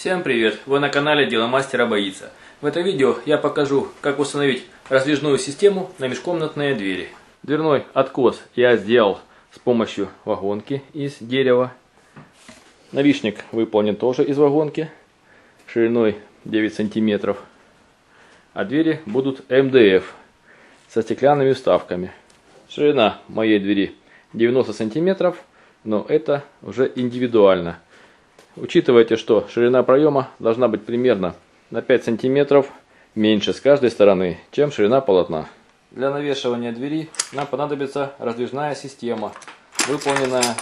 Всем привет! Вы на канале Дело мастера боится. В этом видео я покажу, как установить раздвижную систему на межкомнатные двери. Дверной откос я сделал с помощью вагонки из дерева. Навишник выполнен тоже из вагонки, шириной 9 сантиметров. А двери будут МДФ со стеклянными вставками. Ширина моей двери 90 сантиметров, но это уже индивидуально. Учитывайте, что ширина проема должна быть примерно на 5 сантиметров меньше с каждой стороны, чем ширина полотна. Для навешивания двери нам понадобится раздвижная система, выполненная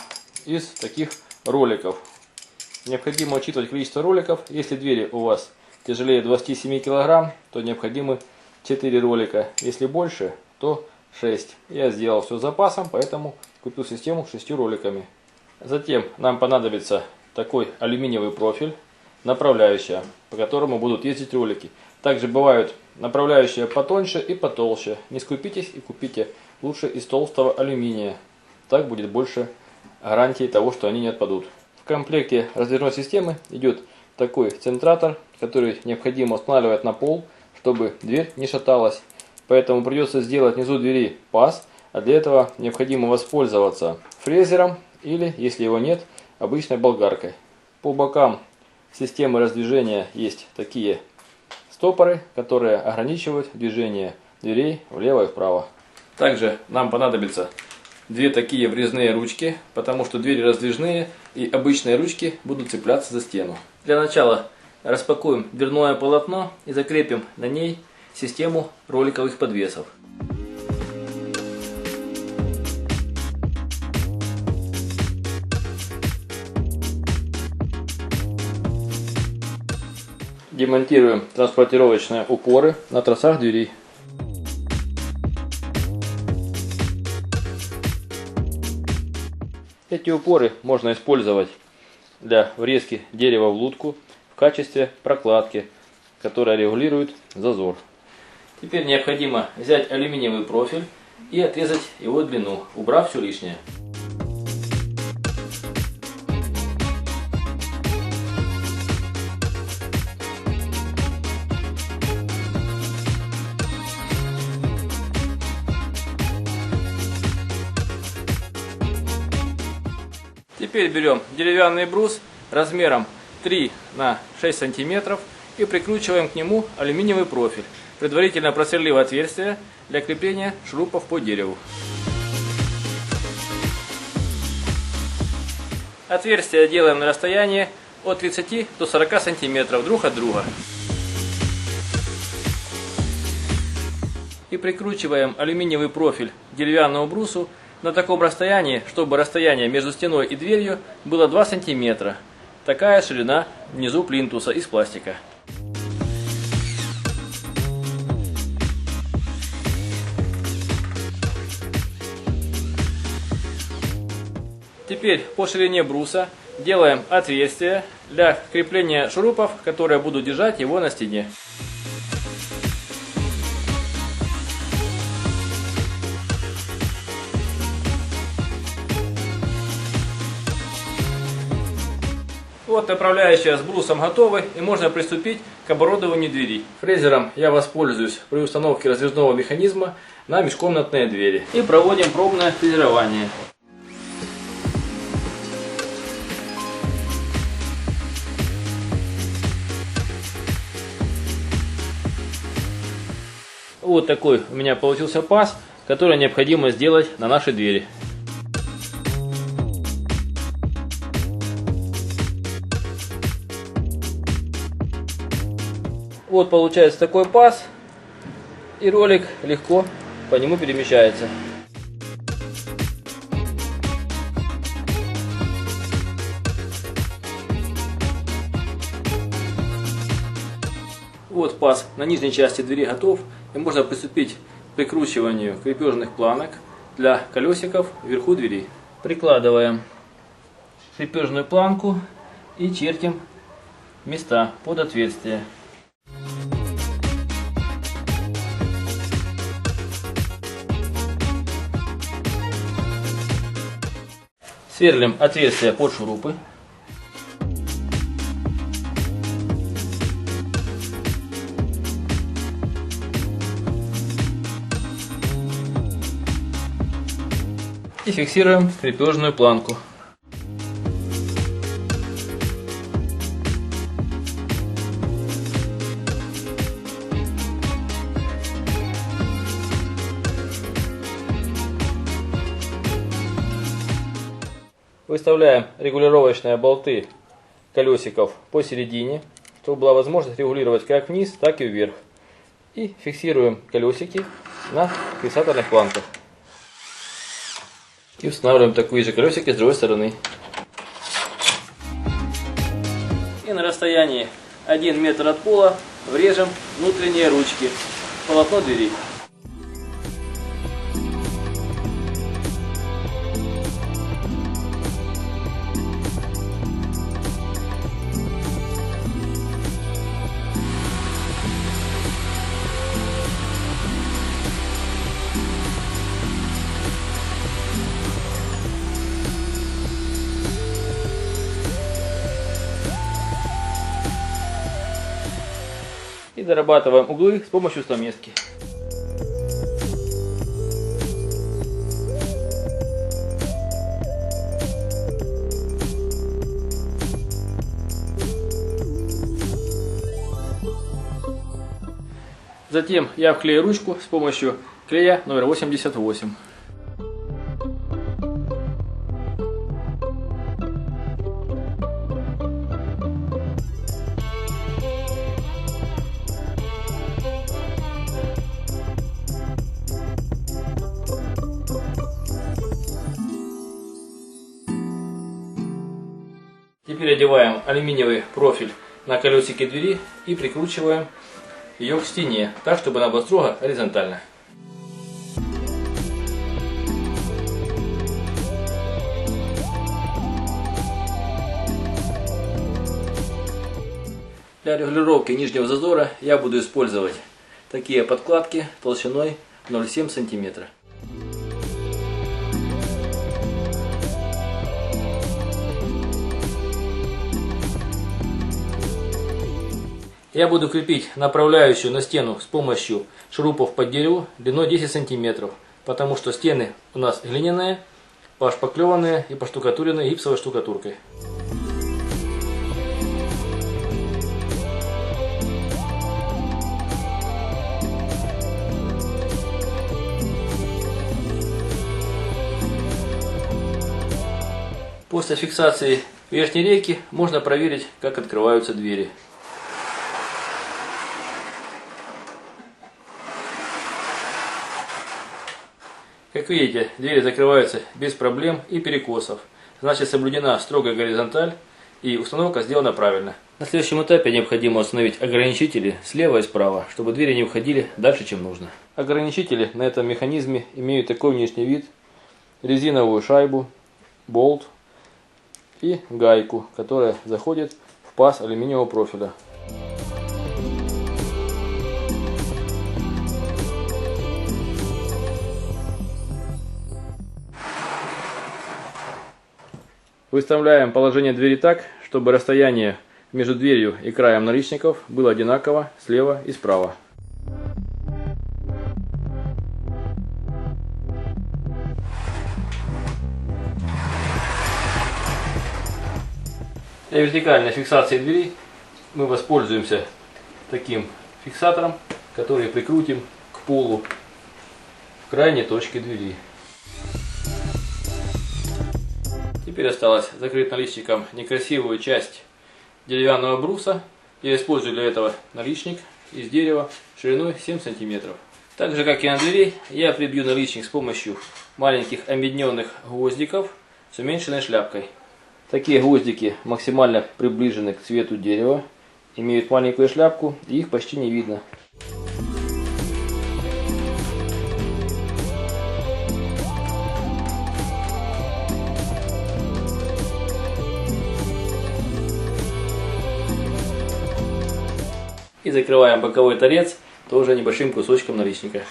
из таких роликов. Необходимо учитывать количество роликов. Если двери у вас тяжелее 27 кг, то необходимы 4 ролика. Если больше, то 6. Я сделал все с запасом, поэтому купил систему с 6 роликами. Затем нам понадобится такой алюминиевый профиль, направляющая, по которому будут ездить ролики. Также бывают направляющие потоньше и потолще. Не скупитесь и купите лучше из толстого алюминия. Так будет больше гарантии того, что они не отпадут. В комплекте раздвижной системы идет такой центратор, который необходимо устанавливать на пол, чтобы дверь не шаталась. Поэтому придется сделать внизу двери паз, а для этого необходимо воспользоваться фрезером или, если его нет, обычной болгаркой. По бокам системы раздвижения есть такие стопоры, которые ограничивают движение дверей влево и вправо. Также нам понадобится две такие врезные ручки, потому что двери раздвижные и обычные ручки будут цепляться за стену. Для начала распакуем дверное полотно и закрепим на ней систему роликовых подвесов. Демонтируем транспортировочные упоры на тросах дверей. Эти упоры можно использовать для врезки дерева в лутку в качестве прокладки, которая регулирует зазор. Теперь необходимо взять алюминиевый профиль и отрезать его длину, убрав все лишнее. Теперь берем деревянный брус размером 3 на 6 сантиметров и прикручиваем к нему алюминиевый профиль, предварительно просверлив отверстие для крепления шурупов по дереву. Отверстие делаем на расстоянии от 30 до 40 сантиметров друг от друга. И прикручиваем алюминиевый профиль к деревянному брусу на таком расстоянии, чтобы расстояние между стеной и дверью было 2 сантиметра. Такая ширина внизу плинтуса из пластика. Теперь по ширине бруса делаем отверстие для крепления шурупов, которые будут держать его на стене. Вот направляющая с брусом готовы, и можно приступить к оборудованию двери. Фрезером я воспользуюсь при установке раздвижного механизма на межкомнатные двери. И проводим пробное фрезерование. Вот такой у меня получился паз, который необходимо сделать на нашей двери. Вот получается такой паз, и ролик легко по нему перемещается. Вот паз на нижней части двери готов, и можно приступить к прикручиванию крепежных планок для колесиков вверху двери. Прикладываем крепежную планку и чертим места под отверстие. Сверлим отверстия под шурупы. И фиксируем крепежную планку. Выставляем регулировочные болты колесиков посередине, чтобы была возможность регулировать как вниз, так и вверх. И фиксируем колесики на фиксаторных планках. И устанавливаем такие же колесики с другой стороны. И на расстоянии 1 метр от пола врежем внутренние ручки в полотно двери. И дорабатываем углы с помощью стамески. Затем я вклею ручку с помощью клея номер 88. Теперь одеваем алюминиевый профиль на колесике двери и прикручиваем ее к стене, так чтобы она была строго горизонтально. Для регулировки нижнего зазора я буду использовать такие подкладки толщиной 0,7 см. Я буду крепить направляющую на стену с помощью шурупов под дереву длиной 10 см, потому что стены у нас глиняные, пошпаклеванные и поштукатуренные гипсовой штукатуркой. После фиксации верхней рейки можно проверить, как открываются двери. Как видите, двери закрываются без проблем и перекосов. Значит, соблюдена строгая горизонталь и установка сделана правильно. На следующем этапе необходимо установить ограничители слева и справа, чтобы двери не уходили дальше, чем нужно. Ограничители на этом механизме имеют такой внешний вид: резиновую шайбу, болт и гайку, которая заходит в паз алюминиевого профиля. Выставляем положение двери так, чтобы расстояние между дверью и краем наличников было одинаково слева и справа. Для вертикальной фиксации двери мы воспользуемся таким фиксатором, который прикрутим к полу в крайней точке двери. Теперь осталось закрыть наличником некрасивую часть деревянного бруса. Я использую для этого наличник из дерева шириной 7 см. Так же, как и на двери, я прибью наличник с помощью маленьких объединенных гвоздиков с уменьшенной шляпкой. Такие гвоздики максимально приближены к цвету дерева, имеют маленькую шляпку и их почти не видно. И закрываем боковой торец тоже небольшим кусочком наличника.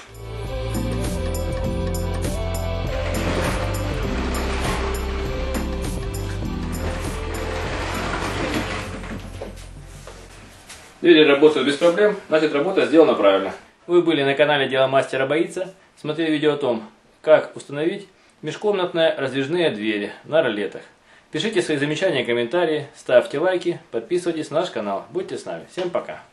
Двери работают без проблем, значит, работа сделана правильно. Вы были на канале Дело мастера боится, смотрели видео о том, как установить Межкомнатные раздвижные двери на ролетах. Пишите свои замечания, комментарии, ставьте лайки, подписывайтесь на наш канал. Будьте с нами. Всем пока.